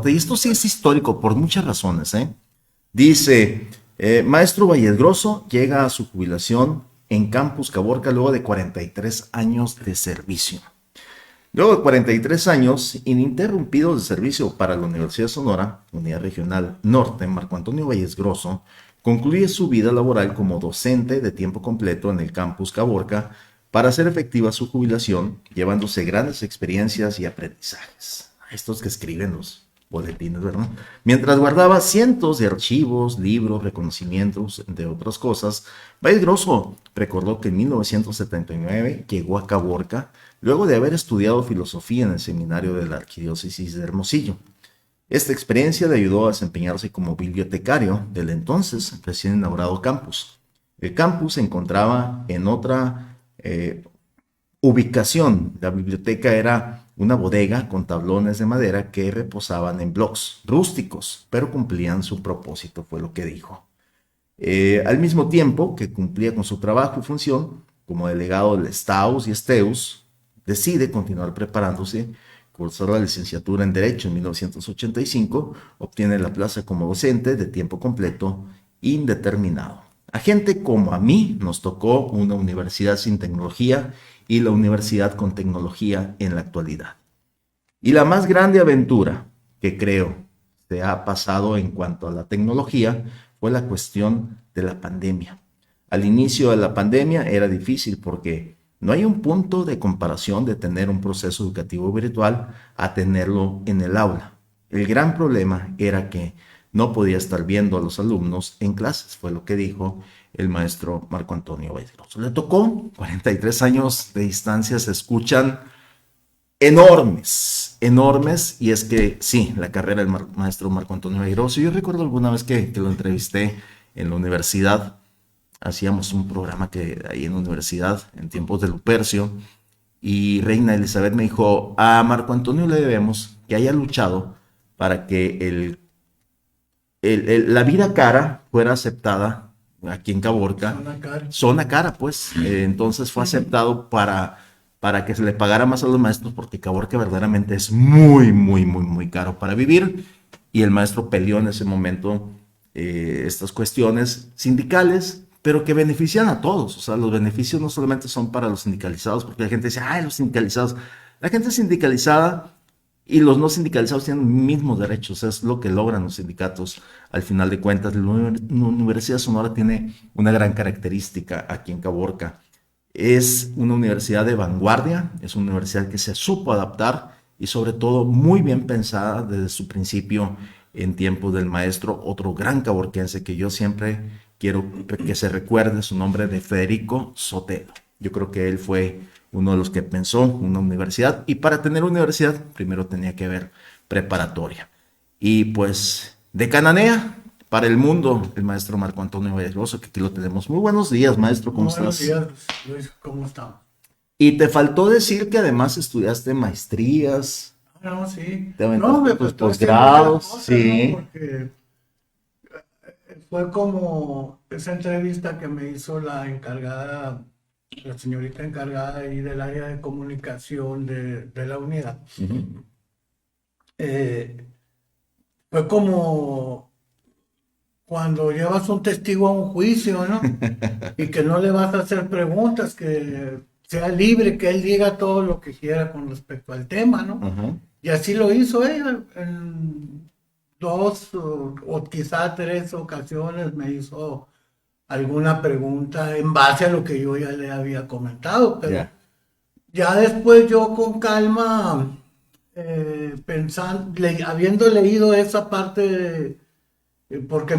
Y esto sí es histórico por muchas razones, ¿eh? Dice, Maestro Vallesgroso llega a su jubilación en Campus Caborca luego de 43 años de servicio. Luego de 43 años ininterrumpidos de servicio para la Universidad de Sonora, Unidad Regional Norte, Marco Antonio Vallesgroso concluye su vida laboral como docente de tiempo completo en el Campus Caborca para hacer efectiva su jubilación, llevándose grandes experiencias y aprendizajes. Estos que escriben los boletines, ¿verdad? Mientras guardaba cientos de archivos, libros, reconocimientos, entre otras cosas, Vallesgroso recordó que en 1979 llegó a Caborca luego de haber estudiado filosofía en el seminario de la Arquidiócesis de Hermosillo. Esta experiencia le ayudó a desempeñarse como bibliotecario del entonces recién inaugurado campus. El campus se encontraba en otra ubicación. La biblioteca era una bodega con tablones de madera que reposaban en blocs rústicos, pero cumplían su propósito, fue lo que dijo. Al mismo tiempo que cumplía con su trabajo y función como delegado del STAUS y STEUS, decide continuar preparándose, cursar la licenciatura en Derecho en 1985, obtiene la plaza como docente de tiempo completo indeterminado. A gente como a mí nos tocó una universidad sin tecnología y la universidad con tecnología en la actualidad. Y la más grande aventura que creo se ha pasado en cuanto a la tecnología fue la cuestión de la pandemia. Al inicio de la pandemia era difícil porque no hay un punto de comparación de tener un proceso educativo virtual a tenerlo en el aula. El gran problema era que no podía estar viendo a los alumnos en clases, fue lo que dijo el maestro Marco Antonio Vallesgroso. Le tocó 43 años de distancia, se escuchan enormes, enormes, y es que sí, la carrera del maestro Marco Antonio Vallesgroso, yo recuerdo alguna vez que lo entrevisté en la universidad, hacíamos un programa que ahí en la universidad, en tiempos de Lupercio, y Reina Elizabeth me dijo, a Marco Antonio le debemos que haya luchado para que la vida cara fuera aceptada aquí en Caborca. Zona cara, pues. Entonces fue aceptado para que se le pagara más a los maestros, porque Caborca verdaderamente es muy, muy, muy, muy caro para vivir. Y el maestro peleó en ese momento estas cuestiones sindicales, pero que benefician a todos. O sea, los beneficios no solamente son para los sindicalizados, porque la gente dice, ay, los sindicalizados. La gente sindicalizada y los no sindicalizados tienen mismos derechos, es lo que logran los sindicatos al final de cuentas. La Universidad de Sonora tiene una gran característica aquí en Caborca. Es una universidad de vanguardia, es una universidad que se supo adaptar y sobre todo muy bien pensada desde su principio en tiempos del maestro, otro gran caborquense que yo siempre quiero que se recuerde su nombre, de Federico Sotelo. Yo creo que él fue uno de los que pensó una universidad, y para tener universidad primero tenía que haber preparatoria. Y pues de Cananea para el mundo, el maestro Marco Antonio Vallesgroso, que aquí lo tenemos. Muy buenos días, maestro, ¿cómo Buenos estás? días, Luis, ¿cómo estamos? Y te faltó decir que además estudiaste maestrías, No, sí. te No, aventaste me tus faltó decir muchas posgrados, cosas, ¿no? sí. Porque fue como esa entrevista que me hizo la encargada, la señorita encargada ahí del área de comunicación de la unidad. Ujú. Eh, Fue como cuando llevas un testigo a un juicio, ¿no? Y que no le vas a hacer preguntas, que sea libre, que él diga todo lo que quiera con respecto al tema, ¿no? Ajá. Y así lo hizo ella en dos o quizá tres ocasiones me hizo alguna pregunta en base a lo que yo ya le había comentado, pero Ya. ya después yo con calma, pensando, habiendo leído esa parte, porque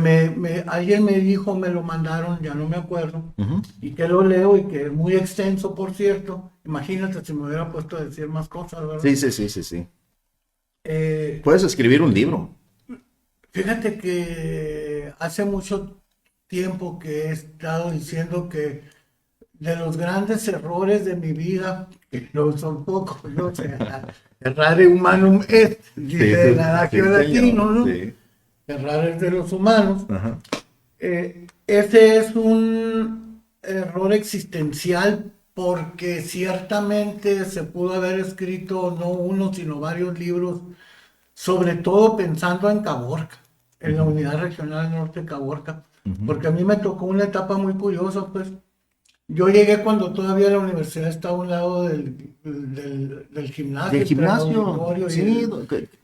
alguien me dijo, me lo mandaron, ya no me acuerdo, Ujú. y que lo leo y que es muy extenso, por cierto. Imagínate si me hubiera puesto a decir más cosas, ¿verdad? Sí, sí, sí, sí, sí. Eh, Puedes escribir un libro. Fíjate que hace mucho tiempo que he estado diciendo que de los grandes errores de mi vida, que no son pocos, no sé, errare humanum est, Sí, dice el sí, adagio sí, señor. latino, ¿no? Sí. Errar es de los humanos. Ajá. Ese es un error existencial porque ciertamente se pudo haber escrito no uno, sino varios libros sobre todo pensando en Caborca, en la Unidad Regional Norte Caborca, porque a mí me tocó una etapa muy curiosa, pues. Yo llegué cuando todavía la universidad estaba a un lado del gimnasio, Del entre el gimnasio, auditorio sí,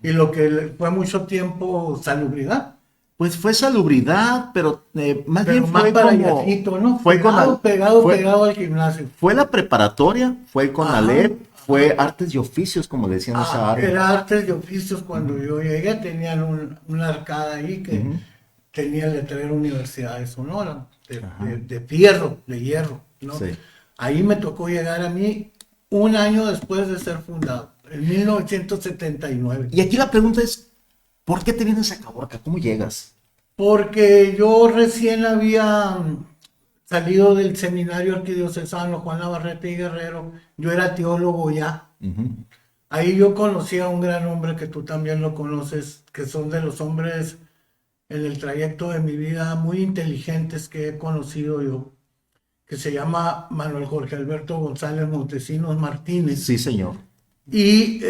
y lo que fue mucho tiempo salubridad. pues fue salubridad, pero más Pero bien más fue para como, allácito, ¿no? fue con Pegado, pegado, fue, pegado al gimnasio. fue la preparatoria, fue con Ajá, Alep, fue artes y oficios, como decían esa área. era artes y oficios cuando yo llegué, tenían una arcada ahí que Ujú. tenía el letrero Universidad de Sonora, Ajá, de fierro, de hierro, ¿no? sí. Ahí me tocó llegar a mí un año después de ser fundado, en 1979. Y aquí la pregunta es, ¿por qué te vienes a Caborca? ¿Cómo llegas? Porque yo recién había salido del seminario arquidiocesano Juan Navarrete y Guerrero, yo era teólogo ya. Ujú. Ahí yo conocí a un gran hombre que tú también lo conoces, que son de los hombres en el trayecto de mi vida muy inteligentes que he conocido yo, que se llama Manuel Jorge Alberto González Montesinos Martínez. Sí, señor. Y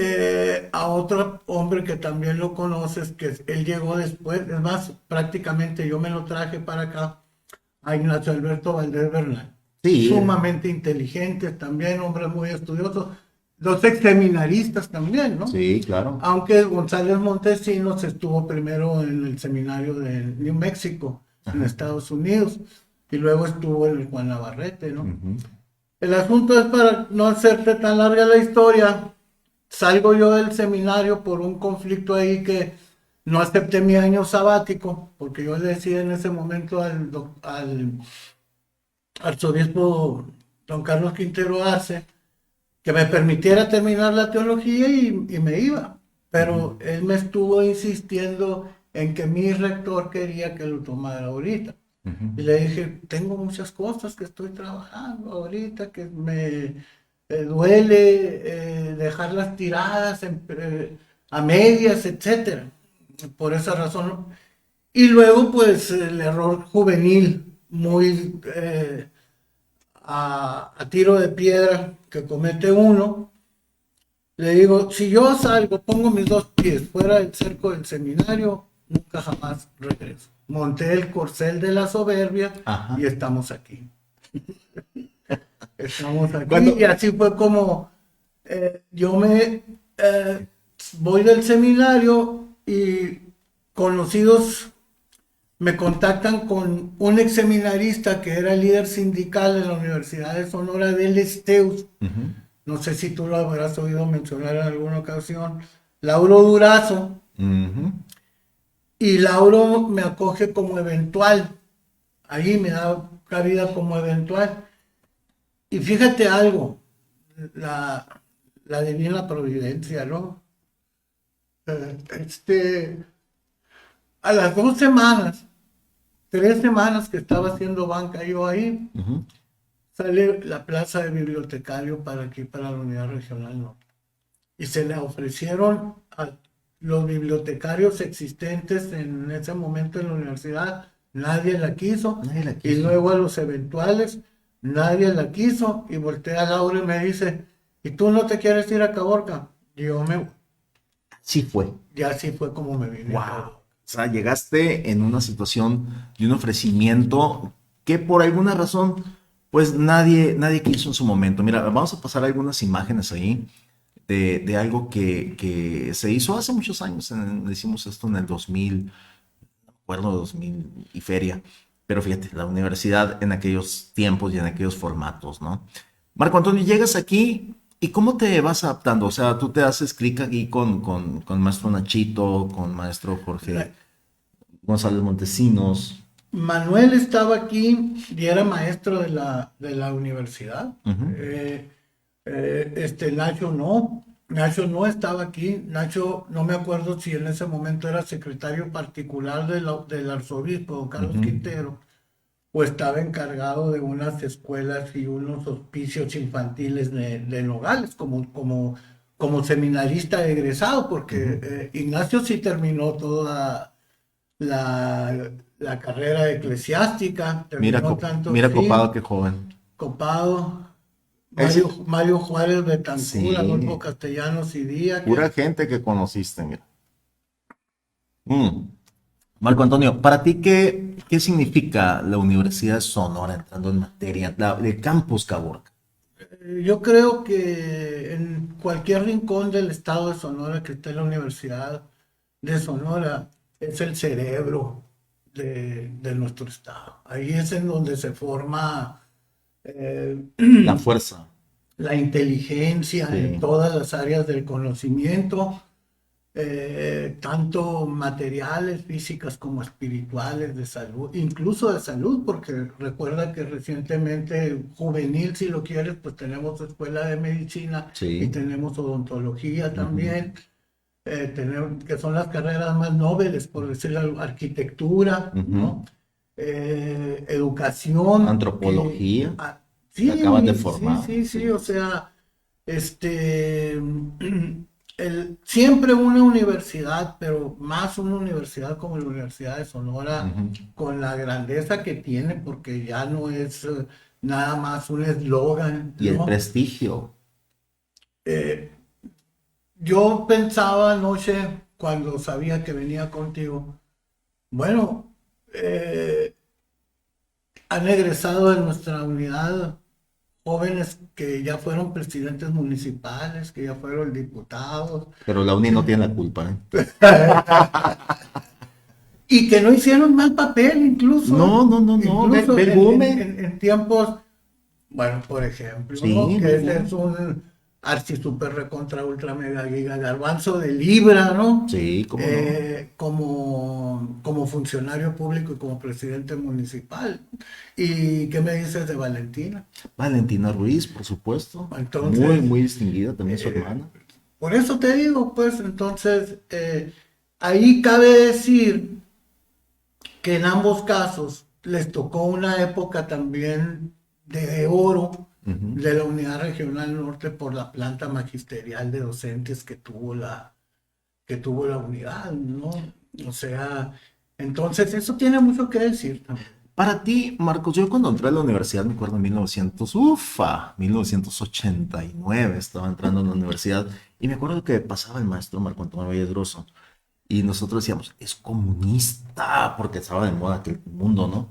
a otro hombre que también lo conoces, que él llegó después, es más, prácticamente yo me lo traje para acá, a Ignacio Alberto Valdés Bernal. Sí, Sumamente inteligentes también, hombres muy estudiosos, los ex seminaristas también, ¿no? sí, claro. Aunque González Montesinos estuvo primero en el seminario de New Mexico, en Ajá. Estados Unidos, y luego estuvo en el Juan Navarrete, ¿no? Ujú. El asunto es, para no hacerte tan larga la historia, salgo yo del seminario por un conflicto ahí que no acepté mi año sabático, porque yo le decía en ese momento al arzobispo don Carlos Quintero Arce que me permitiera terminar la teología y me iba. Pero él me estuvo insistiendo en que mi rector quería que lo tomara ahorita. Ujú. Y le dije, tengo muchas cosas que estoy trabajando ahorita, que me duele dejarlas tiradas a medias, etcétera. Por esa razón. ¿No? Y luego, pues, el error juvenil, muy a tiro de piedra que comete uno, le digo, si yo salgo, pongo mis dos pies fuera del cerco del seminario, nunca jamás regreso. Monté el corcel de la soberbia Ajá. y estamos aquí. Estamos aquí Cuando, y así fue como yo me voy del seminario y conocidos me contactan con un ex seminarista que era líder sindical de la Universidad de Sonora del Esteus. ujú, No sé si tú lo habrás oído mencionar en alguna ocasión. Lauro Durazo. ujú. Y Lauro me acoge como eventual. Ahí me da cabida como eventual. Y fíjate algo, la, la divina providencia, ¿no? A las 2 semanas, 3 semanas que estaba haciendo banca yo ahí, Ujú. sale la plaza de bibliotecario para aquí, para la unidad regional, ¿no? Y se le ofrecieron a los bibliotecarios existentes en ese momento en la universidad, nadie la quiso, Nadie la y quiso. luego a los eventuales, nadie la quiso, y voltea a Laura y me dice, ¿y tú no te quieres ir a Caborca? Y yo me, Sí fue. ya así fue como me vine a Wow. Caborca. O sea, llegaste en una situación de un ofrecimiento que por alguna razón, pues nadie quiso en su momento. Mira, vamos a pasar algunas imágenes ahí de algo que se hizo hace muchos años. Hicimos esto en el 2000, no me acuerdo, 2000 y feria. Pero fíjate, la universidad en aquellos tiempos y en aquellos formatos, ¿no? Marco Antonio, llegas aquí y ¿cómo te vas adaptando? O sea, tú te haces clic aquí con maestro Nachito, con maestro Jorge González Montesinos. Manuel estaba aquí y era maestro de la universidad. Ujú, Nacho no estaba aquí. Nacho, no me acuerdo si en ese momento era secretario particular del arzobispo, don Carlos ujú. Quintero, o estaba encargado de unas escuelas y unos hospicios infantiles de Nogales, como seminarista egresado, porque Ignacio sí terminó toda la carrera eclesiástica, Mira, terminó tanto, mira sí, Copado, qué joven. Copado, Ese, Mario Juárez Betancur, Adolfo sí, Castellanos y Díaz, pura gente que conociste, mira. Mm. Marco Antonio, ¿para ti qué significa la Universidad de Sonora entrando en materia, el campus Caborca? Yo creo que en cualquier rincón del estado de Sonora que esté la Universidad de Sonora es el cerebro de nuestro estado. Ahí es en donde se forma eh, La fuerza. la inteligencia en Sí. todas las áreas del conocimiento, tanto materiales, físicas como espirituales, de salud, incluso de salud, porque recuerda que recientemente, juvenil si lo quieres, pues tenemos escuela de medicina y Sí. tenemos odontología Ujú. también, que son las carreras más nobles, por decirlo, arquitectura, Ujú. ¿no? Educación, que Antropología, que acaban de sí, sí, formar. sí, sí, Sí. o sea, siempre una universidad, pero más una universidad como la Universidad de Sonora, Ujú. con la grandeza que tiene, porque ya no es nada más un eslogan, Y el ¿no? prestigio. Eh, yo pensaba anoche, cuando sabía que venía contigo, bueno, eh, han egresado de nuestra unidad jóvenes que ya fueron presidentes municipales, que ya fueron diputados, Pero la UNI no tiene la culpa, ¿eh? y que no hicieron mal papel incluso, No, no, no, no. Ve incluso el Gume. en tiempos, bueno, por ejemplo, ¿no? Sí, ve Que el ese Gume. es un archi super recontra ultra mega giga garbanzo de libra, ¿no? Sí, cómo no. Como funcionario público y como presidente municipal. ¿Y qué me dices de Valentina? Valentina Ruiz, por supuesto. Muy, Entonces, muy distinguida también su eh, hermana. por eso te digo, pues entonces, ahí cabe decir que en ambos casos les tocó una época también de oro Ujú. de la Unidad Regional Norte por la planta magisterial de docentes que tuvo la unidad, ¿no? O sea, entonces eso tiene mucho que decir también. Para ti, Marcos, yo cuando entré a la universidad, me acuerdo en 1989 estaba entrando a la universidad y me acuerdo que pasaba el maestro Marco Antonio Valledroso y nosotros decíamos, es comunista, porque estaba de moda aquel mundo, ¿no?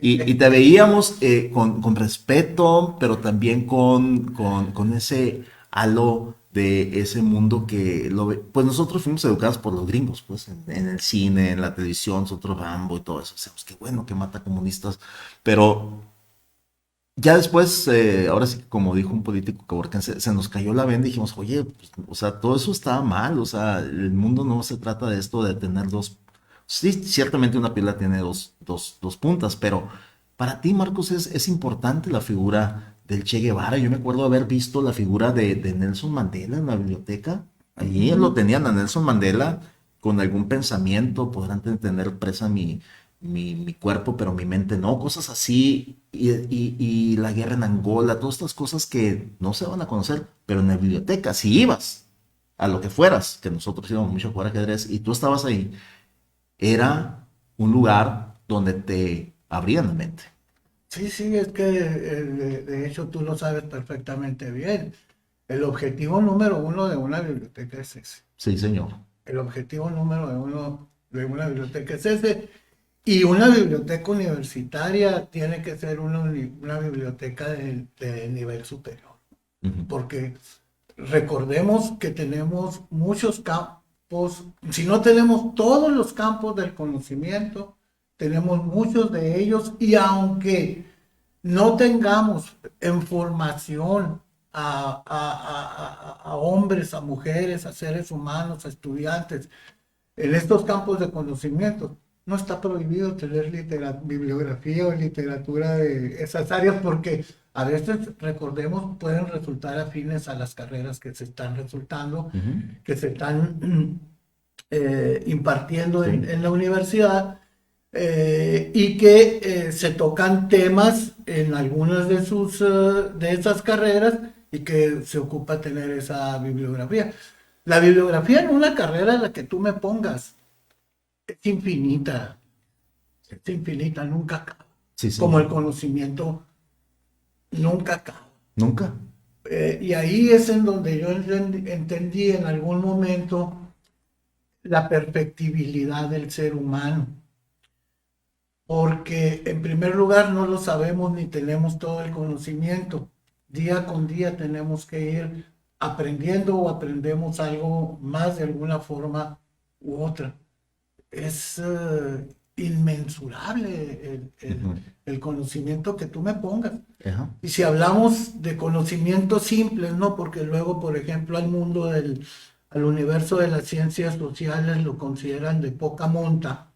Y te veíamos con respeto, pero también con ese halo de ese mundo que pues nosotros fuimos educados por los gringos, pues en el cine, en la televisión, nosotros Rambo y todo eso, decíamos, qué bueno que mata comunistas, pero ya después, ahora sí que como dijo un político caborquense, se nos cayó la venda y dijimos, oye, pues, o sea, todo eso está mal, o sea, el mundo no se trata de esto de tener dos, sí, ciertamente una pila tiene dos puntas, pero para ti, Marcos, es importante la figura del Che Guevara. Yo me acuerdo haber visto la figura de Nelson Mandela en la biblioteca, allí lo Ujú. tenían a Nelson Mandela con algún pensamiento, podrán tener presa mi cuerpo, pero mi mente no, cosas así, y la guerra en Angola, todas estas cosas que no se van a conocer, pero en la biblioteca, si ibas a lo que fueras, que nosotros íbamos mucho a jugar ajedrez, y tú estabas ahí, era un lugar donde te abrían la mente. Sí, sí, es que de hecho tú lo sabes perfectamente bien. El objetivo número uno de una biblioteca es ese. Sí, señor. El objetivo número uno de una biblioteca es ese. Y una biblioteca universitaria tiene que ser una biblioteca de nivel superior. Ujú. Porque recordemos que tenemos muchos campos, si no tenemos todos los campos del conocimiento, tenemos muchos de ellos y aunque no tengamos en formación a hombres, a mujeres, a seres humanos, a estudiantes, en estos campos de conocimiento, no está prohibido tener bibliografía o literatura de esas áreas porque a veces, recordemos, pueden resultar afines a las carreras que se están resultando, Ujú. que se están impartiendo Sí. en la universidad, y que se tocan temas en algunas de esas carreras y que se ocupa tener esa bibliografía. La bibliografía en una carrera en la que tú me pongas es infinita, nunca acaba. Sí, Como señor. el conocimiento nunca acaba. Nunca. Y ahí es en donde yo entendí en algún momento la perfectibilidad del ser humano. Porque en primer lugar no lo sabemos ni tenemos todo el conocimiento. Día con día tenemos que ir aprendiendo o aprendemos algo más de alguna forma u otra. Es inmensurable el conocimiento que tú me pongas. Ajá. Y si hablamos de conocimientos simples, ¿no? Porque luego, por ejemplo, al universo de las ciencias sociales lo consideran de poca monta,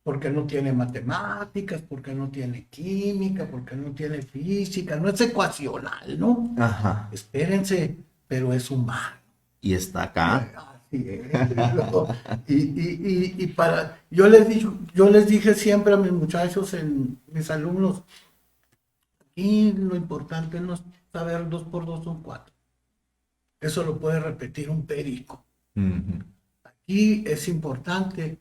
porque no tiene matemáticas, porque no tiene química, porque no tiene física, no es ecuacional, ¿no? Ajá. Espérense, pero es humano. Y está acá. Así es, ¿no? Yo les dije siempre a mis muchachos, mis alumnos, aquí lo importante no es saber 2 por 2 son 4. Eso lo puede repetir un perico. Ujú. Aquí es importante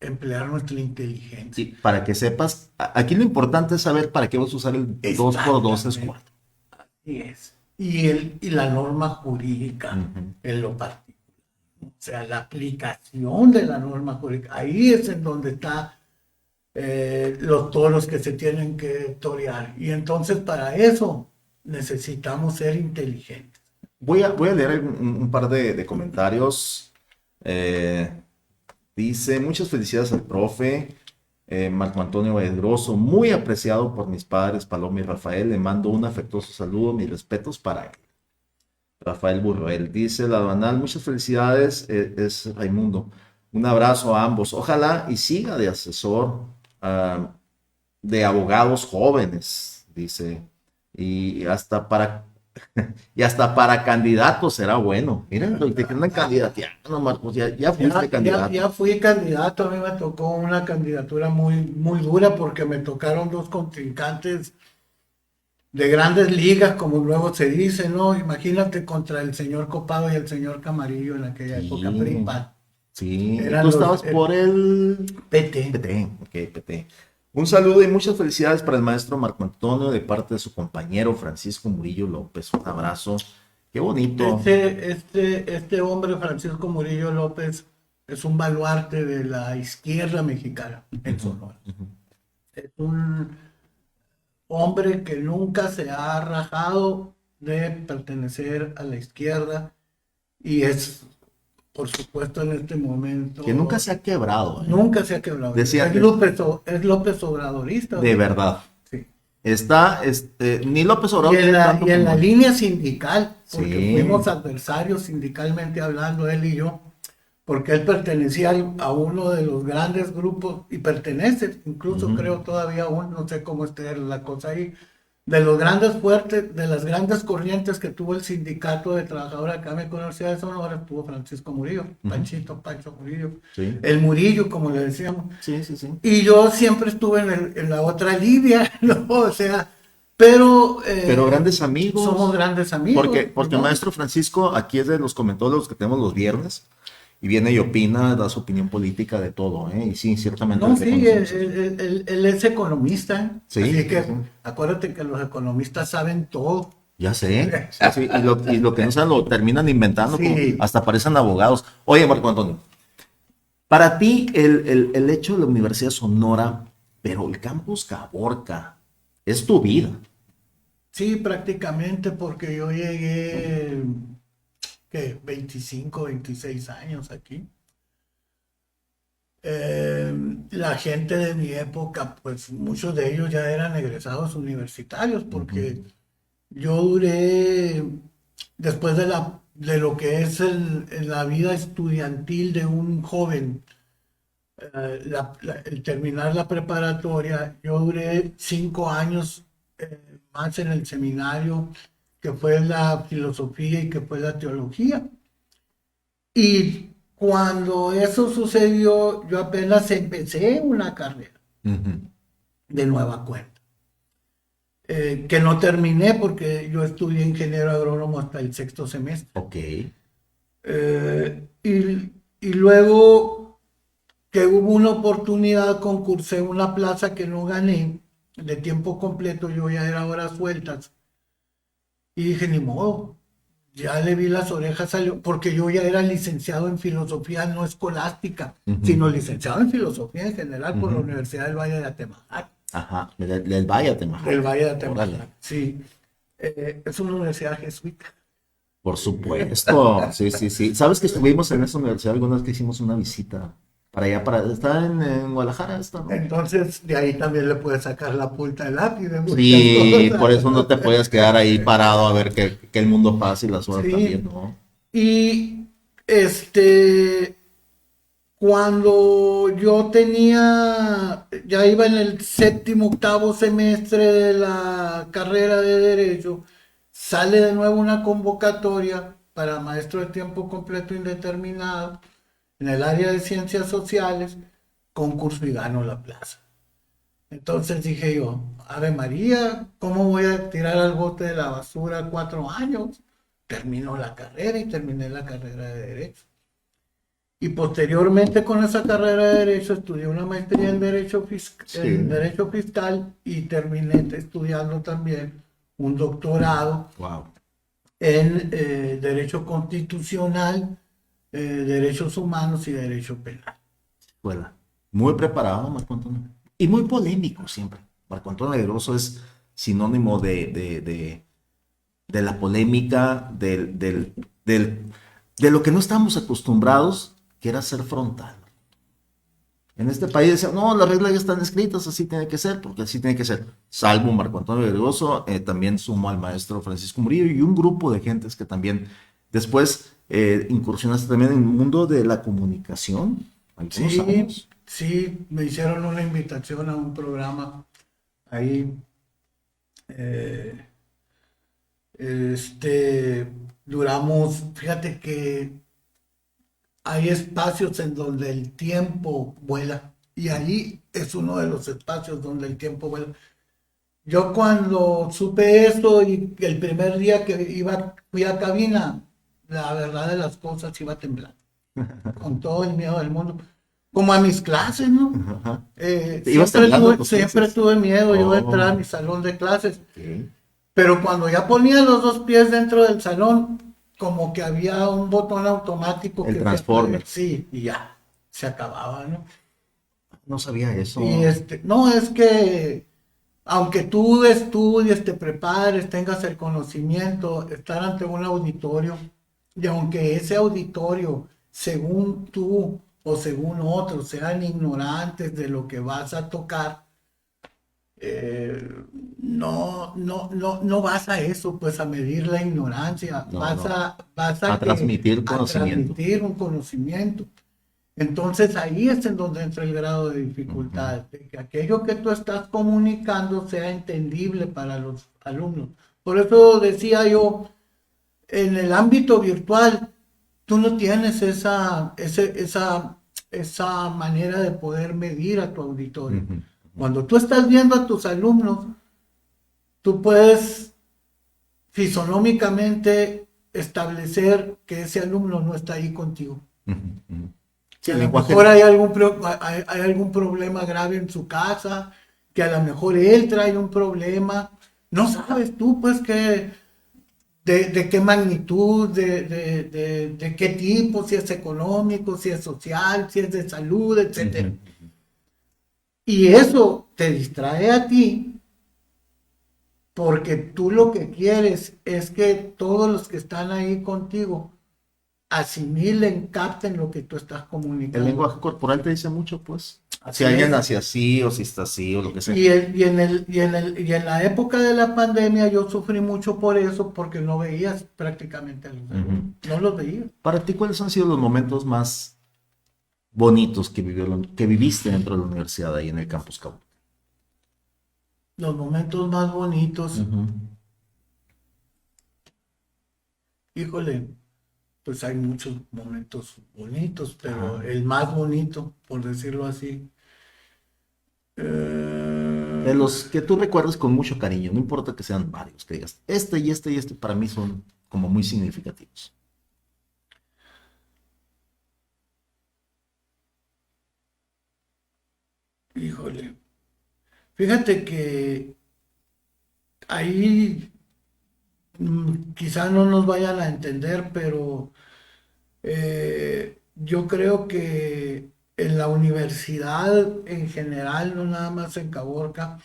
emplear nuestra inteligencia. Sí, para que sepas, aquí lo importante es saber para qué vas a usar el 2 por 2 es 4. Así es. Y la norma jurídica Ujú. en lo particular. O sea, la aplicación de la norma jurídica. Ahí es en donde está los toros que se tienen que torear. Y entonces para eso necesitamos ser inteligentes. Voy a leer un par de comentarios. Dice, muchas felicidades al profe Marco Antonio Valledroso, muy apreciado por mis padres Paloma y Rafael. Le mando un afectuoso saludo, mis respetos para él. Rafael Burroel dice, la banal, muchas felicidades, es Raimundo. Un abrazo a ambos. Ojalá y siga de asesor de abogados jóvenes, dice. Y hasta para y hasta para candidatos será bueno. Miren, lo que andan candidateando, Marcos, ya fuiste candidato. Ya fui candidato, a mí me tocó una candidatura muy, muy dura porque me tocaron 2 contrincantes de grandes ligas, como luego se dice, ¿no? Imagínate contra el señor Copado y el señor Camarillo en aquella época, PRI-PAN. Sí, Eran tú los- estabas por el PT. PT, ok, PT. Un saludo y muchas felicidades para el maestro Marco Antonio de parte de su compañero Francisco Murillo López. Un abrazo. Qué bonito. Este hombre, Francisco Murillo López, es un baluarte de la izquierda mexicana en Sonora. Es un hombre que nunca se ha rajado de pertenecer a la izquierda y es, por supuesto, en este momento... Que nunca se ha quebrado, ¿eh? Nunca se ha quebrado. Decía- Es López Obradorista. De verdad. Sí. Está, ni López Obrador Y en tiene la, tanto y en como la él. línea sindical, porque Sí. fuimos adversarios sindicalmente hablando, él y yo, porque él pertenecía a uno de los grandes grupos, y pertenece, incluso creo todavía aún, no sé cómo esté la cosa ahí, de los grandes fuertes, de las grandes corrientes que tuvo el sindicato de trabajadores acá en la Universidad de Sonora, tuvo Francisco Murillo, Pancho Murillo, Sí. el Murillo, como le decíamos. Sí, sí, sí. Y yo siempre estuve en la otra línea, ¿no? O sea, pero grandes amigos. somos grandes amigos. Porque el ¿no? maestro Francisco aquí es de los comentarios que tenemos los viernes y viene y opina, da su opinión política de todo, ¿eh? Y sí, ciertamente. No, le sí, conocemos. él es economista. Sí, Así que sí. acuérdate que los economistas saben todo. Ya sé. Sí, y lo que no saben lo terminan inventando, Sí. como hasta parecen abogados. Oye, Marco Antonio, para ti el hecho de la Universidad de Sonora, pero el campus Caborca, es tu vida. Sí, prácticamente porque yo llegué, ¿qué? 25, 26 años aquí. La gente de mi época, pues muchos de ellos ya eran egresados universitarios, porque yo duré, después de lo que es la vida estudiantil de un joven, el terminar la preparatoria, yo duré 5 años más en el seminario, que fue la filosofía y que fue la teología. Y cuando eso sucedió, yo apenas empecé una carrera de nueva cuenta, que no terminé porque yo estudié ingeniero agrónomo hasta el 6º semestre. Ok. Y luego que hubo una oportunidad, concursé en una plaza que no gané, de tiempo completo, yo ya era horas sueltas. Y dije, ni modo, ya le vi las orejas, porque yo ya era licenciado en filosofía no escolástica, sino licenciado en filosofía en general por la Universidad del Valle de Atemajac. Ajá, del Valle de Atemajac. Del Valle de Atemajac, Órale. sí. Es una universidad jesuita. Por supuesto, sí, sí, sí. ¿Sabes que estuvimos en esa universidad alguna vez que hicimos una visita para allá, está en Guadalajara, está, ¿no? Entonces, de ahí también le puedes sacar la punta del lápiz de muchas Sí, cosas. por eso no te puedes quedar ahí parado a ver que el mundo pasa y las horas también, Sí, ¿no? y cuando yo ya iba en el séptimo, octavo semestre de la carrera de Derecho, sale de nuevo una convocatoria para maestro de tiempo completo indeterminado en el área de ciencias sociales, concurso y gano la plaza. Entonces dije yo, Ave María, ¿cómo voy a tirar al bote de la basura 4 años? Termino la carrera y terminé la carrera de Derecho. Y posteriormente con esa carrera de Derecho estudié una maestría en en Derecho Fiscal y terminé estudiando también un doctorado Wow. en Derecho Constitucional, Derechos Humanos y Derecho Penal. Escuela. Muy preparado, Marco Antonio. Y muy polémico siempre. Marco Antonio Negroso es sinónimo de la polémica, de lo que no estamos acostumbrados, que era ser frontal. En este país decían, no, las reglas ya están escritas, así tiene que ser, porque así tiene que ser. Salvo Marco Antonio Vergoso, también sumo al maestro Francisco Murillo y un grupo de gentes que también después incursionaste también en el mundo de la comunicación, algunos Sí, años. sí, me hicieron una invitación a un programa ahí. eh, Duramos, fíjate que hay espacios en donde el tiempo vuela y allí es uno de los espacios donde el tiempo vuela. Yo cuando supe esto y el primer día que fui a cabina, la verdad de las cosas iba temblando, con todo el miedo del mundo, como a mis clases, ¿no? Ajá. ¿Te ibas temblando tus Siempre clases? tuve miedo yo de entrar a Oh, mi salón de clases. ok. Pero cuando ya ponía los dos pies dentro del salón, como que había un botón automático El que Transformer. sí, y ya, se acababa, ¿no? No sabía Y eso. no, es que aunque tú estudies, te prepares, tengas el conocimiento, estar ante un auditorio, y aunque ese auditorio, según tú o según otros, sean ignorantes de lo que vas a tocar, no vas a eso, pues a medir la ignorancia, No, no. vas A transmitir a conocimiento. transmitir un conocimiento. Entonces ahí es en donde entra el grado de Ujú. dificultad, de que aquello que tú estás comunicando sea entendible para los alumnos. Por eso decía yo, en el ámbito virtual, tú no tienes esa manera de poder medir a tu auditorio. Ujú. Cuando tú estás viendo a tus alumnos, tú puedes fisonómicamente establecer que ese alumno no está ahí contigo. Ujú. Ujú. Sí, Que a el lo lenguaje. mejor hay algún problema grave en su casa, que a lo mejor él trae un problema. No sabes tú, pues, de qué magnitud, de qué tipo, si es económico, si es social, si es de salud, etcétera. Ujú. Y eso te distrae a ti porque tú lo que quieres es que todos los que están ahí contigo asimilen, capten lo que tú estás El comunicando. lenguaje corporal te dice mucho, pues. Si Así alguien es. nace así o si está así o lo que sea. Y en la época de la pandemia yo sufrí mucho por eso, porque no veías prácticamente a los alumnos. Ujú. No los veías. Para ti, ¿cuáles han sido los momentos más bonitos que viviste dentro de la universidad ahí en el campus Cabo? Los momentos más bonitos, Ujú. híjole, pues hay muchos momentos bonitos, pero Ajá. el más bonito, por decirlo así, De eh, los que tú recuerdas con mucho cariño, no importa que sean varios, que digas, este y este y este para mí son como muy significativos. híjole, fíjate que ahí quizá no nos vayan a entender, pero yo creo que en la universidad en general, no nada más en Caborca,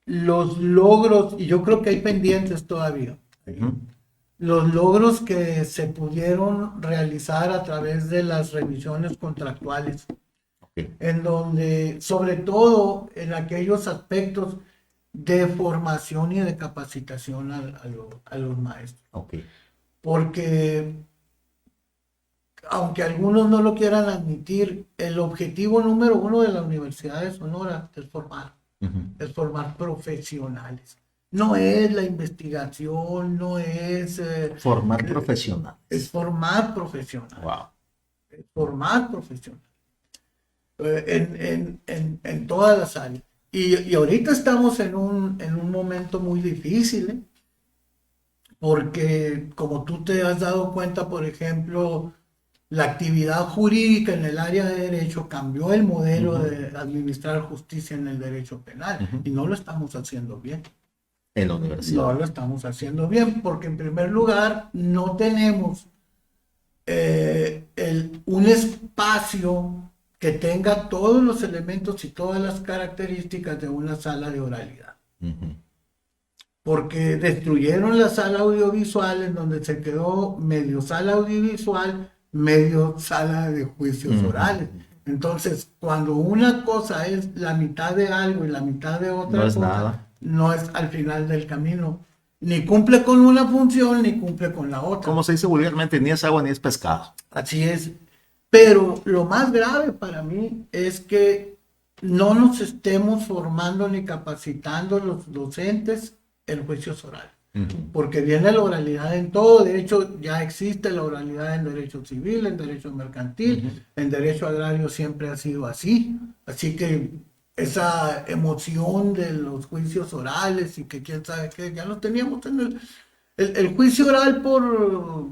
los logros, y yo creo que hay pendientes todavía, Ujú. los logros que se pudieron realizar a través de las revisiones contractuales, Ok. en donde, sobre todo en aquellos aspectos de formación y de capacitación a los maestros. Ok. Porque, aunque algunos no lo quieran admitir, el objetivo número uno de la Universidad de Sonora Ujú. es formar profesionales. No es la investigación, no es... Formar profesional. es formar profesionales. Wow. Es formar profesionales. En todas las áreas. Y ahorita estamos en un momento muy difícil, ¿eh? Porque como tú te has dado cuenta, por ejemplo, la actividad jurídica en el área de derecho cambió el modelo Ujú. de administrar justicia en el derecho penal Ujú. y no lo estamos haciendo bien. En la No universidad. lo estamos haciendo bien porque en primer lugar no tenemos un espacio que tenga todos los elementos y todas las características de una sala de oralidad. Ujú. Porque destruyeron la sala audiovisual en donde se quedó medio sala audiovisual, medio sala de juicios Ujú. orales. Entonces, cuando una cosa es la mitad de algo y la mitad de otra No es cosa, nada. no es al final del camino. Ni cumple con una función, ni cumple con la otra. Como se dice vulgarmente, ni es agua ni es pescado. Así es. Pero lo más grave para mí es que no nos estemos formando ni capacitando los docentes en juicios orales. Ujú. Porque viene la oralidad en todo. De hecho, ya existe la oralidad en derecho civil, en derecho mercantil, Ujú. en derecho agrario siempre ha sido así. Así que esa emoción de los juicios orales y que quién sabe qué, ya lo teníamos en el juicio oral por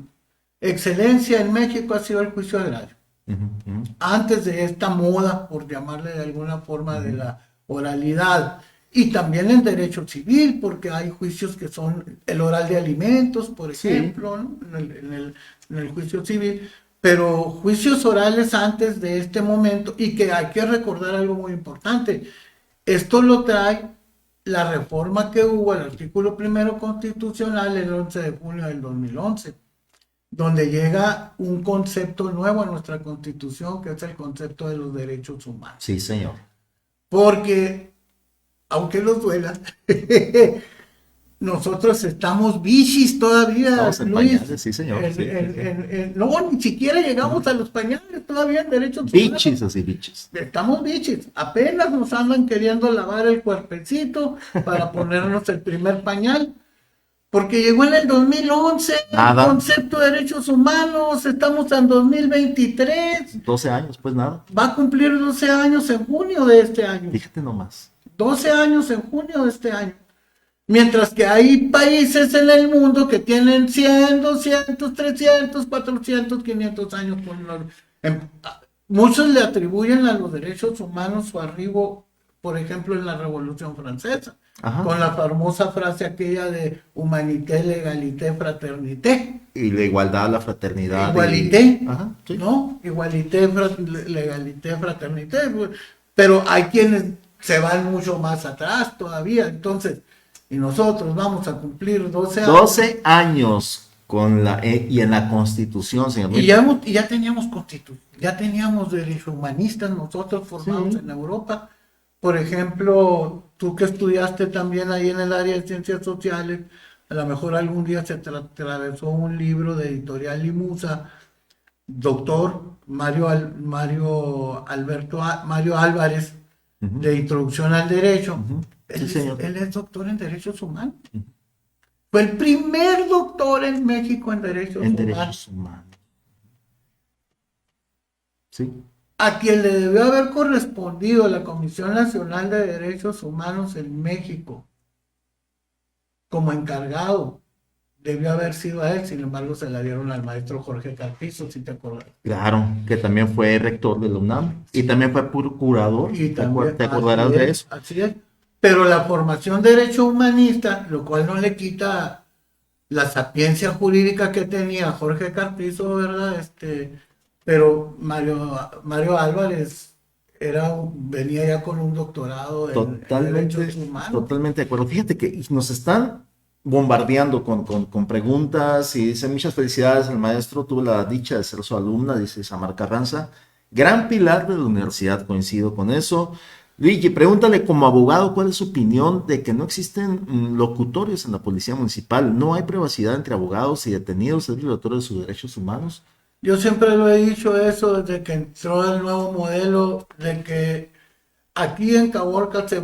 excelencia en México ha sido el juicio agrario. Ujú. Ujú. Antes de esta moda, por llamarle de alguna forma, de la oralidad. Y también en derecho civil, porque hay juicios que son el oral de alimentos, por Sí. ejemplo, ¿no? En el juicio civil. Pero juicios orales antes de este momento, y que hay que recordar algo muy importante. Esto lo trae la reforma que hubo al artículo primero constitucional el 11 de junio del 2011, donde llega un concepto nuevo a nuestra constitución, que es el concepto de los derechos humanos. Sí, señor. Porque, aunque nos duela, nosotros estamos bichis todavía, Estamos en Luis. pañales, sí, señor. Sí, sí, sí. No, ni siquiera llegamos a los pañales todavía en derechos humanos. Bichis, así, bichis. Estamos bichis. Apenas nos andan queriendo lavar el cuerpecito para ponernos el primer pañal. Porque llegó en el 2011 Nada. el concepto de derechos humanos, estamos en 2023, 12 años, pues nada. va a cumplir 12 años en junio de este año. Fíjate nomás. 12 años en junio de este año. Mientras que hay países en el mundo que tienen 100, 200, 300, 400, 500 años. Muchos le atribuyen a los derechos humanos su arribo, por ejemplo, en la Revolución Francesa. Ajá. Con la famosa frase aquella de humanité, legalité, fraternité. Y la igualdad, la fraternidad. Igualité, Ajá, sí. ¿no? Igualité, legalité, fraternité. Pero hay quienes se van mucho más atrás todavía. Entonces, y nosotros vamos a cumplir 12 años. 12 años con y en la Constitución, señor. Y ya teníamos constitución, ya teníamos derechos humanistas nosotros formados en Europa. Por ejemplo, tú que estudiaste también ahí en el área de ciencias sociales, a lo mejor algún día se atravesó un libro de Editorial Limusa, doctor Mario Álvarez, Ujú. de Introducción al Derecho. Ujú. Sí, Él señor. es doctor en Derechos Humanos. Fue el primer doctor en México en Derechos En Humanos. derechos humanos. Sí. A quien le debió haber correspondido la Comisión Nacional de Derechos Humanos en México como encargado, debió haber sido a él. Sin embargo, se la dieron al maestro Jorge Carpizo, si te acuerdas. Claro, que también fue rector de la UNAM y también fue procurador. Y también, ¿Te acordarás de eso? así es. pero la formación derecho humanista, lo cual no le quita la sapiencia jurídica que tenía Jorge Carpizo, ¿verdad? Pero Mario Álvarez venía ya con un doctorado en derechos humanos. Totalmente de acuerdo. Fíjate que nos están bombardeando con preguntas y dice muchas felicidades al maestro, tuve la dicha de ser su alumna, dice Samar Carranza, gran pilar de la universidad, coincido con eso. Luigi, pregúntale como abogado cuál es su opinión de que no existen locutorios en la policía municipal, no hay privacidad entre abogados y detenidos, es violatorio de sus derechos humanos. Yo siempre lo he dicho eso desde que entró el nuevo modelo de que aquí en Caborca se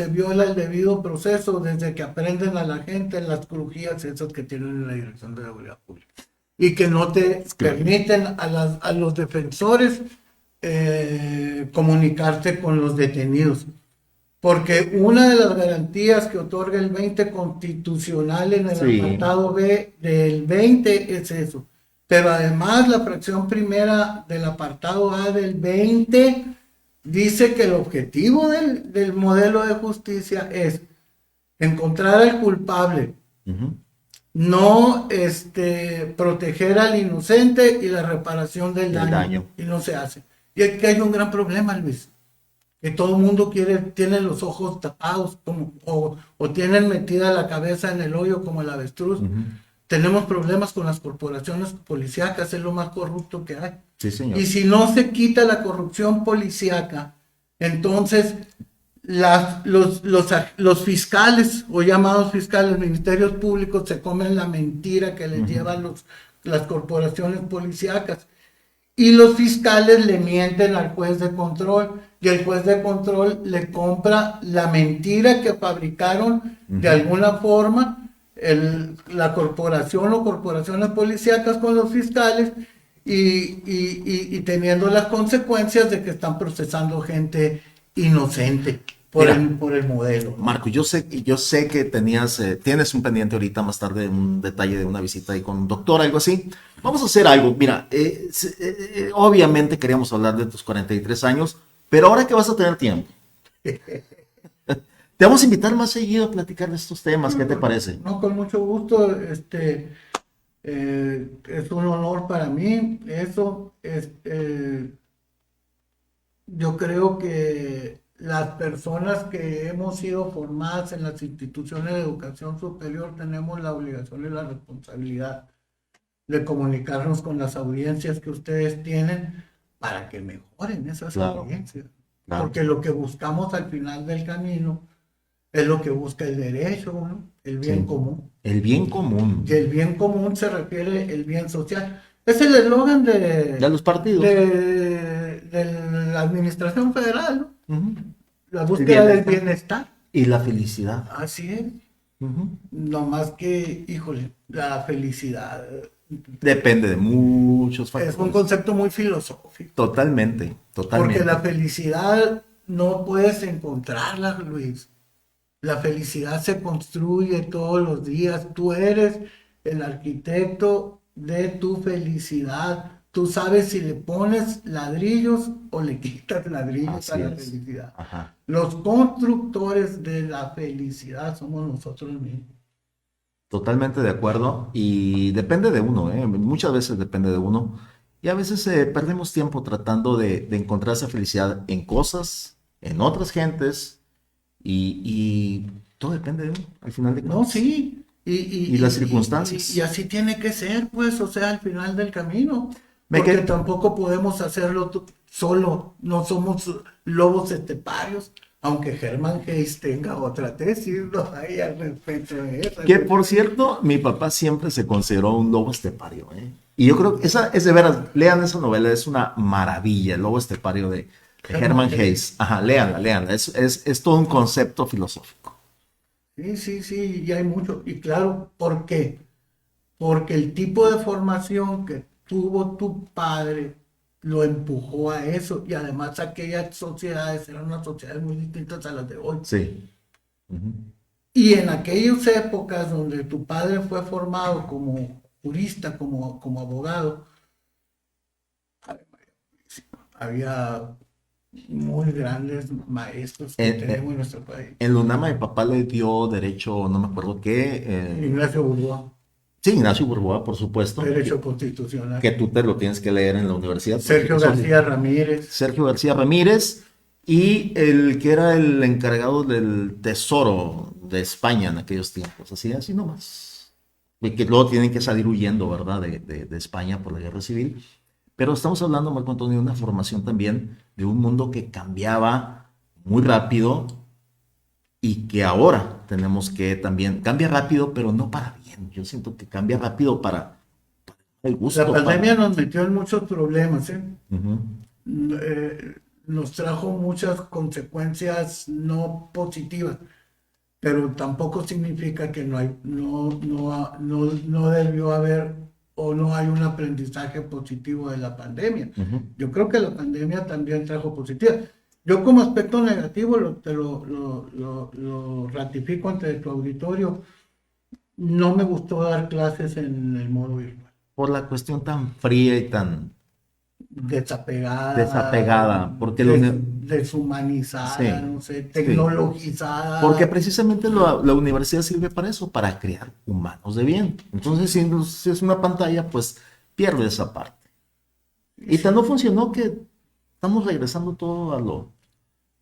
viola el debido proceso desde que aprenden a la gente las crujías esas que tienen en la Dirección de la Seguridad Pública y que no te permiten a los defensores comunicarse con los detenidos. Porque una de las garantías que otorga el 20 constitucional en el apartado B del 20 es eso. Pero además la fracción primera del apartado A del 20 dice que el objetivo del modelo de justicia es encontrar al culpable, no proteger al inocente y la reparación del daño. Y no se hace. Y aquí hay un gran problema, Luis, que todo el mundo tiene los ojos tapados o tienen metida la cabeza en el hoyo como el avestruz. Tenemos problemas con las corporaciones policíacas, es lo más corrupto que hay. Sí, señor. Y si no se quita la corrupción policíaca, entonces los fiscales o llamados fiscales, ministerios públicos, se comen la mentira que les llevan las corporaciones policíacas. Y los fiscales le mienten al juez de control y el juez de control le compra la mentira que fabricaron de alguna forma la corporación o corporaciones policíacas con los fiscales y teniendo las consecuencias de que están procesando gente inocente por el modelo. Marco, yo sé que tienes un pendiente ahorita más tarde, un detalle de una visita ahí con un doctor, algo así. Vamos a hacer algo. Mira, obviamente queríamos hablar de tus 43 años, pero ahora que vas a tener tiempo, te vamos a invitar más seguido a platicar de estos temas. ¿Qué te parece? No, con mucho gusto. Es un honor para mí. Yo creo que las personas que hemos sido formadas en las instituciones de educación superior tenemos la obligación y la responsabilidad de comunicarnos con las audiencias que ustedes tienen para que mejoren esas audiencias. Claro. Porque lo que buscamos al final del camino es lo que busca el derecho, ¿no? El bien común. El bien común. Y el bien común se refiere al bien social. Es el eslogan de los partidos. De la administración federal, ¿no? La búsqueda del bienestar. Y la felicidad. Así es. No más que, híjole, la felicidad depende de muchos factores. Es un concepto muy filosófico. Totalmente. Porque la felicidad no puedes encontrarla, Luis. La felicidad se construye todos los días. Tú eres el arquitecto de tu felicidad. Tú sabes si le pones ladrillos o le quitas ladrillos a la felicidad. Ajá. Los constructores de la felicidad somos nosotros mismos. Totalmente de acuerdo. Y depende de uno, ¿eh? Muchas veces depende de uno. Y a veces perdemos tiempo tratando de encontrar esa felicidad en cosas, en otras gentes. Y todo depende de uno, al final de cuentas. No, sí. Y las circunstancias. Y así tiene que ser, pues, o sea, al final del camino. Porque tampoco podemos hacerlo solo. No somos lobos esteparios. Aunque Hermann Hesse tenga otra tesis, ¿no? Ahí al respecto de eso. Que, por cierto, mi papá siempre se consideró un lobo estepario, ¿eh? Y yo creo que esa es de veras, lean esa novela, es una maravilla, El lobo estepario de Hermann Hesse. Ajá, léanla. Es todo un concepto filosófico. Sí, y hay mucho. Y claro, ¿por qué? Porque el tipo de formación que tuvo tu padre lo empujó a eso. Y además aquellas sociedades eran unas sociedades muy distintas a las de hoy. Sí. Y en aquellas épocas donde tu padre fue formado como jurista, como abogado, había muy grandes maestros que tenemos en nuestro país. En la UNAM mi papá le dio derecho, no me acuerdo qué. Ignacio Burboa. Sí, Ignacio Burboa, por supuesto. Derecho constitucional. Que tú te lo tienes que leer en la universidad. Sergio García Ramírez. Sergio García Ramírez y el que era el encargado del Tesoro de España en aquellos tiempos, así nomás. Y que luego tienen que salir huyendo, ¿verdad? De España por la guerra civil. Pero estamos hablando, Marco Antonio, de una formación también de un mundo que cambiaba muy rápido y que ahora tenemos que también, cambia rápido, pero no para bien. Yo siento que cambia rápido para el gusto. La pandemia nos metió en muchos problemas, ¿eh? Uh-huh. Nos trajo muchas consecuencias no positivas, pero tampoco significa que no debió haber o no hay un aprendizaje positivo de la pandemia. Uh-huh. Yo creo que la pandemia también trajo positiva. Yo como aspecto negativo lo ratifico ante tu auditorio. No me gustó dar clases en el modo virtual. Por la cuestión tan fría y tan desapegada, porque deshumanizada, sí, no sé, tecnologizada. Sí. Porque precisamente la universidad sirve para eso, para crear humanos de bien. Entonces, si es una pantalla, pues pierde esa parte. Y tan no funcionó que estamos regresando todo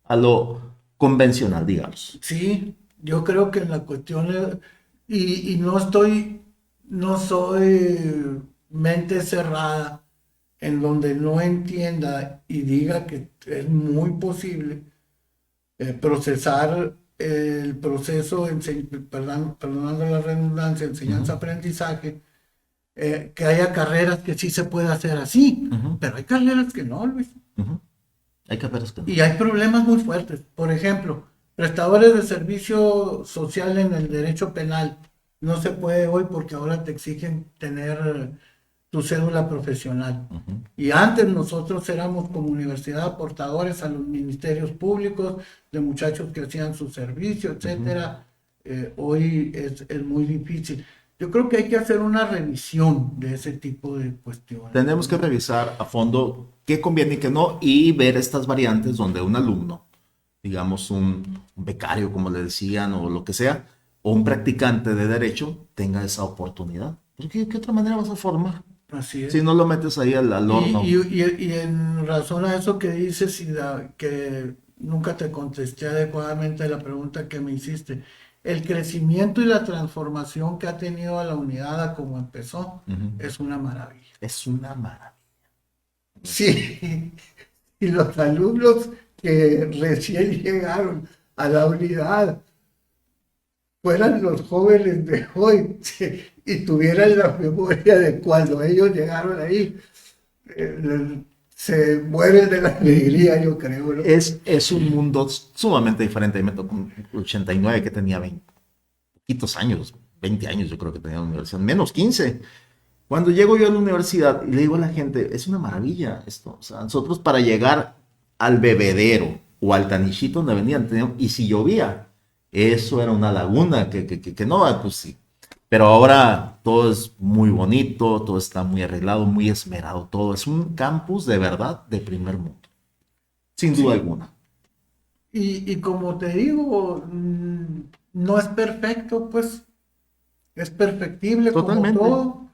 a lo convencional, digamos. Sí, yo creo que en la cuestión, y no soy mente cerrada en donde no entienda y diga que es muy posible procesar el proceso, perdonando la redundancia, enseñanza-aprendizaje, que haya carreras que sí se puede hacer así, pero hay carreras que no, Luis. Hay carreras que no. Y hay problemas muy fuertes. Por ejemplo, prestadores de servicio social en el derecho penal. No se puede hoy porque ahora te exigen tener tu cédula profesional. Y antes nosotros éramos como universidad aportadores a los ministerios públicos, de muchachos que hacían su servicio, etcétera. Hoy es muy difícil. Yo creo que hay que hacer una revisión de ese tipo de cuestiones. Tenemos que revisar a fondo qué conviene y qué no, y ver estas variantes donde un alumno, digamos un becario, como le decían, o lo que sea, o un practicante de derecho, tenga esa oportunidad. ¿Qué otra manera vas a formar? Así es. Si no lo metes ahí al horno. Y en razón a eso que dices, que nunca te contesté adecuadamente la pregunta que me hiciste, el crecimiento y la transformación que ha tenido a la unidad a como empezó, es una maravilla. Es una maravilla. Sí, y los alumnos que recién llegaron a la unidad fueran los jóvenes de hoy, sí, y tuvieran la memoria de cuando ellos llegaron ahí, se mueren de la alegría, yo creo, ¿no? Es un mundo sumamente diferente. Me tocó en 89, que tenía 20 poquitos años, 20 años yo creo que tenía en la universidad, menos 15. Cuando llego yo a la universidad y le digo a la gente, es una maravilla esto. O sea, nosotros para llegar al bebedero o al tanichito donde venían, y si llovía, eso era una laguna que no, pues sí. Pero ahora todo es muy bonito, todo está muy arreglado, muy esmerado, todo. Es un campus de verdad de primer mundo, sin duda alguna. Y como te digo, no es perfecto, pues es perfectible. Totalmente. Como todo,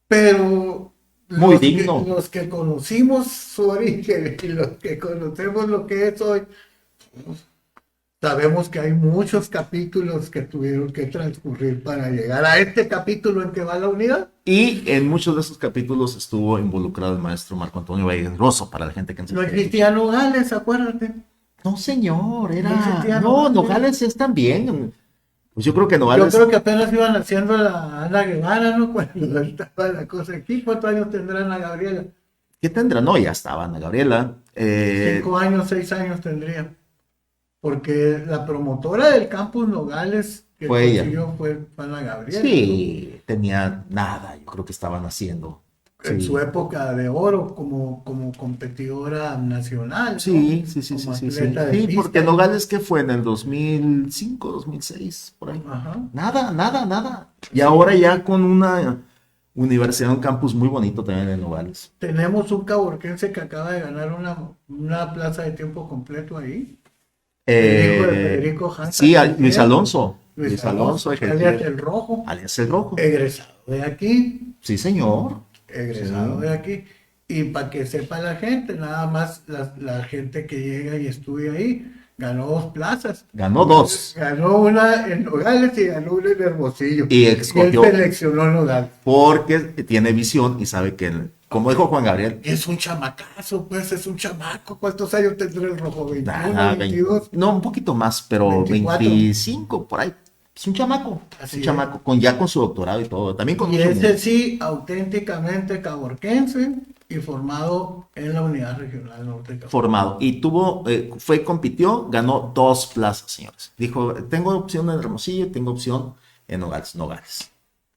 pero muy digno. Los que conocimos su origen y los que conocemos lo que es hoy, sabemos que hay muchos capítulos que tuvieron que transcurrir para llegar a este capítulo en que va la unidad. Y en muchos de esos capítulos estuvo involucrado el maestro Marco Antonio Valleroso, para la gente que no existía Nogales, acuérdate. No, señor, era... No, Nogales es también. Pues yo creo que Nogales... Yo creo que apenas iban haciendo la Ana Guevara, ¿no? Cuando estaba la cosa aquí. ¿Cuántos años tendrá Ana Gabriela? ¿Qué tendrá? No, ya estaba Ana Gabriela. 5 años, 6 años tendría. Porque la promotora del campus Nogales que fue consiguió fue Ana Gabriela. Sí, ¿no? Tenía nada, yo creo que estaban haciendo. En su época de oro como competidora nacional. Sí, ¿no? sí. Sí, porque Nogales, ¿qué fue? En el 2005, 2006, por ahí. Ajá. Nada. Y ahora ya con una universidad, un campus muy bonito también en Nogales. Tenemos un caborquense que acaba de ganar una plaza de tiempo completo ahí. El hijo de Federico Hansa. Sí, Luis Alonso. Luis Alonso, alias El Rojo. Alias El Rojo. Egresado de aquí. Sí, señor. Egresado Sí. de aquí. Y para que sepa la gente, nada más la gente que llega y estudia ahí, ganó 2 plazas. Ganó 2. Ganó una en Nogales y ganó una en Hermosillo. Y escogió. Él seleccionó Nogales. Porque tiene visión y sabe que, como dijo Juan Gabriel, es un chamacazo, pues es un chamaco. ¿Cuántos años tendrá El Rojo? ¿21, 22? No, un poquito más, pero 24. 25 por ahí. Es un chamaco. Así un es. chamaco, ya con su doctorado y todo. También con Y mucho ese mundo. sí, auténticamente caborquense y formado en la Unidad Regional Norte de Caborca. Formado. Y compitió, ganó 2 plazas, señores. Dijo, tengo opción en Hermosillo, tengo opción en Nogales. Nogales.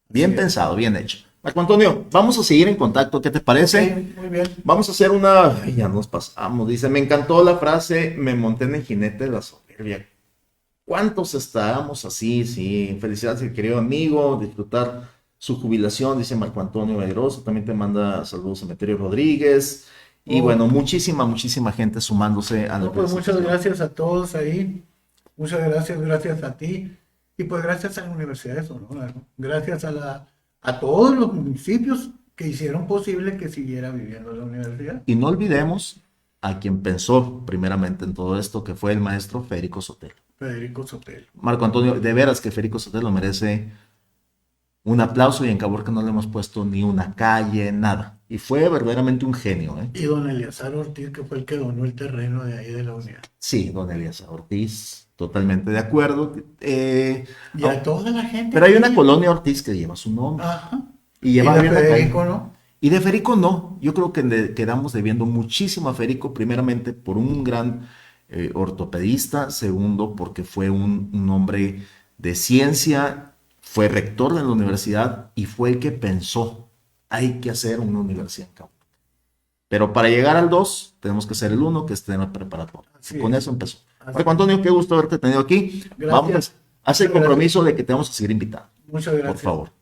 Bien Así es. pensado, bien hecho. Marco Antonio, vamos a seguir en contacto, ¿qué te parece? Sí, muy bien. Vamos a hacer una... Ay, ya nos pasamos, dice, me encantó la frase, me monté en el jinete de la soberbia. ¿Cuántos estábamos así? Sí, felicidades, mi querido amigo, disfrutar su jubilación, dice Marco Antonio Medroso, también te manda saludos a Emeterio Rodríguez, y bueno, muchísima gente sumándose a la No, pues muchas felicitación. gracias a todos ahí. Muchas gracias a ti. Y pues gracias a la Universidad de Sonora, ¿no? Gracias a todos los municipios que hicieron posible que siguiera viviendo la universidad. Y no olvidemos a quien pensó primeramente en todo esto, que fue el maestro Federico Sotelo. Federico Sotelo. Marco Antonio, de veras que Federico Sotelo merece un aplauso y en Caborca no le hemos puesto ni una calle, nada. Y fue verdaderamente un genio, ¿eh? Y don Eleazar Ortiz, que fue el que donó el terreno de ahí de la unidad. Sí, don Elías Ortiz, totalmente de acuerdo. Y a toda la gente. Pero hay una colonia Ortiz que lleva su nombre. Ajá. Y lleva de bien la Federico, calle. ¿no? Y de Federico no. Yo creo que le quedamos debiendo muchísimo a Federico, primeramente por un gran ortopedista, segundo porque fue un hombre de ciencia, fue rector de la universidad y fue el que pensó, hay que hacer una universidad en Caborca. Pero para llegar al 2, tenemos que ser el 1, que esté en la preparatoria. Así Con es. eso empezó. Así Marco Antonio, qué gusto haberte tenido aquí. Gracias. Vamos a hacer el Muchas compromiso de que te vamos a seguir invitando. Muchas gracias. Por favor. ¿Sí?